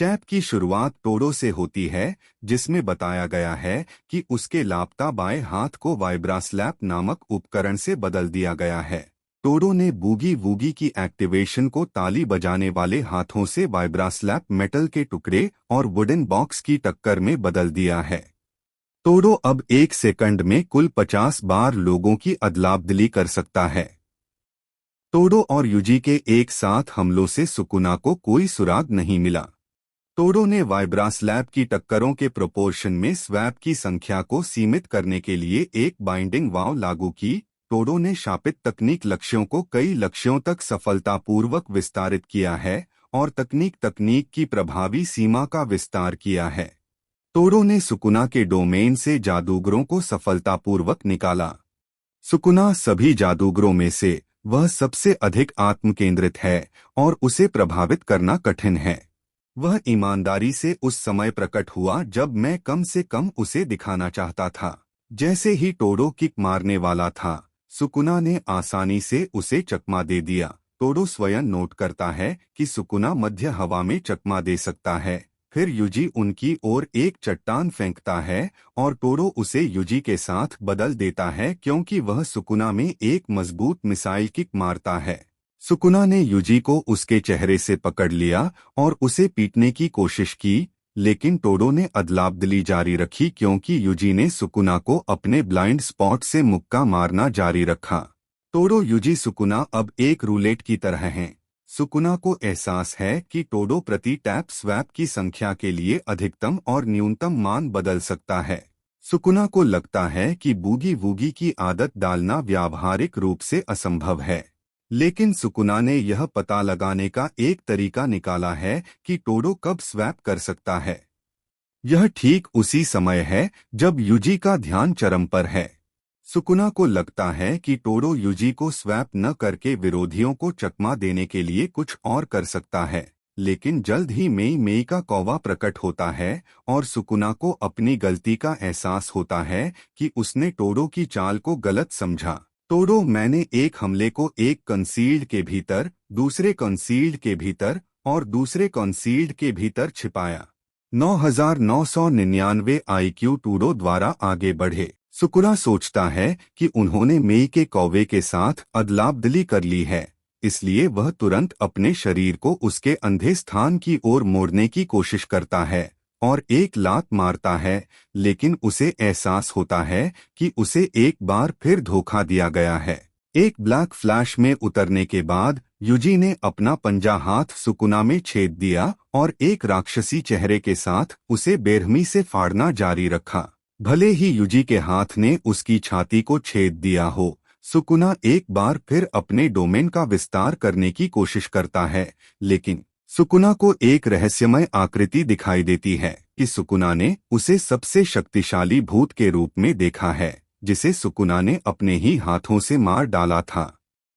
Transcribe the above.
Chap की शुरुआत to-do से होती है, जिसमें बताया गया है कि उसके लापता बाएं हाथ को वाइब्रास्लैप नामक उपकरण से बदल दिया गया है। टोडो ने बूगी वूगी की एक्टिवेशन को ताली बजाने वाले हाथों से वाइब्रास्लैप मेटल के टुकड़े और वुडन बॉक्स की टक्कर में बदल दिया है। टोडो अब 1 सेकंड में कुल 50 बार लोगों की अदलाबदली कर सकता है। टोडो और युजी के एक साथ हमलों से सुकुना को कोई सुराग नहीं मिला। टोडो ने वाइब्रास्लैप की टक्करों के प्रोपोर्शन में स्वैप की संख्या को सीमित करने के लिए एक बाइंडिंग वाव लागू की। टोडो ने शापित तकनीक लक्ष्यों को कई लक्ष्यों तक सफलतापूर्वक विस्तारित किया है और तकनीक की प्रभावी सीमा का विस्तार किया है। टोडो ने सुकुना के डोमेन से जादूगरों को सफलतापूर्वक निकाला। सुकुना सभी जादूगरों में से वह सबसे अधिक आत्मकेंद्रित है और उसे प्रभावित करना कठिन है। वह ईमानदारी से उस समय प्रकट हुआ जब मैं कम से कम उसे दिखाना चाहता था। जैसे ही टोडो किक मारने वाला था, सुकुना ने आसानी से उसे चकमा दे दिया। टोडो स्वयं नोट करता है कि सुकुना मध्य हवा में चकमा दे सकता है। फिर युजी उनकी ओर एक चट्टान फेंकता है और टोडो उसे युजी के साथ बदल देता है क्योंकि वह सुकुना में एक मजबूत मिसाइल किक मारता है। सुकुना ने युजी को उसके चेहरे से पकड़ लिया और उसे पीटने की कोशिश की, लेकिन टोडो ने अदलाबदली जारी रखी क्योंकि युजी ने सुकुना को अपने ब्लाइंड स्पॉट से मुक्का मारना जारी रखा। टोडो युजी सुकुना अब एक रूलेट की तरह हैं। सुकुना को एहसास है कि टोडो प्रति टैप स्वैप की संख्या के लिए अधिकतम और न्यूनतम मान बदल सकता है। सुकुना को लगता है कि बूगी वूगी की आदत डालना व्यावहारिक रूप से असंभव है, लेकिन सुकुना ने यह पता लगाने का एक तरीका निकाला है कि टोडो कब स्वैप कर सकता है। यह ठीक उसी समय है जब युजी का ध्यान चरम पर है। सुकुना को लगता है कि टोडो युजी को स्वैप न करके विरोधियों को चकमा देने के लिए कुछ और कर सकता है, लेकिन जल्द ही मेई का कौवा प्रकट होता है और सुकुना को अपनी गलती का एहसास होता है कि उसने टोडो की चाल को गलत समझा। टोडो, मैंने एक हमले को एक कंसील्ड के भीतर, दूसरे कंसील्ड के भीतर और दूसरे कंसील्ड के भीतर छिपाया। 9999 IQ टोडो द्वारा आगे बढ़े। सुकुना सोचता है कि उन्होंने मेई के कौवे के साथ अदलाबदली कर ली है, इसलिए वह तुरंत अपने शरीर को उसके अंधे स्थान की ओर मोड़ने की कोशिश करता है और एक लात मारता है, लेकिन उसे एहसास होता है कि उसे एक बार फिर धोखा दिया गया है। एक ब्लैक फ्लैश में उतरने के बाद युजी ने अपना पंजा हाथ सुकुना में छेद दिया और एक राक्षसी चेहरे के साथ उसे बेरहमी से फाड़ना जारी रखा। भले ही युजी के हाथ ने उसकी छाती को छेद दिया हो, सुकुना एक बार फिर अपने डोमेन का विस्तार करने की कोशिश करता है, लेकिन सुकुना को एक रहस्यमय आकृति दिखाई देती है कि सुकुना ने उसे सबसे शक्तिशाली भूत के रूप में देखा है, जिसे सुकुना ने अपने ही हाथों से मार डाला था।